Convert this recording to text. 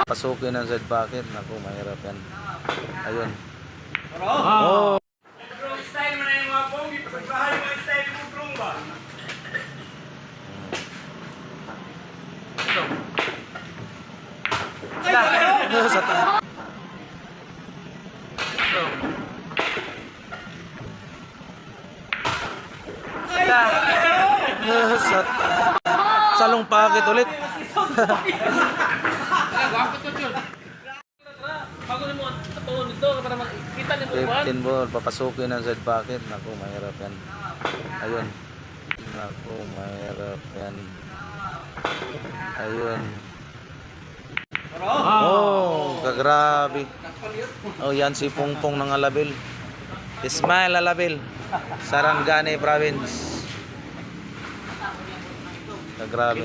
Pasukin ng Z bucket. Naku, mahirap yan. Ayun. Oh. Style mo na yung mga pogi. Pagbahay mo yung style mo drone ba? Salong packet ulit. Bago na mo ito nito para makita ni mo 15 ball, papasukin ng Z bucket. Naku, mahirap yan. Ayun. Naku, mahirap yan. Ayun. Oh, kagrabe. Oh, yan si Pongpong ng Alabil. Ismail Alabil, Sarangani Province. Kagrabe.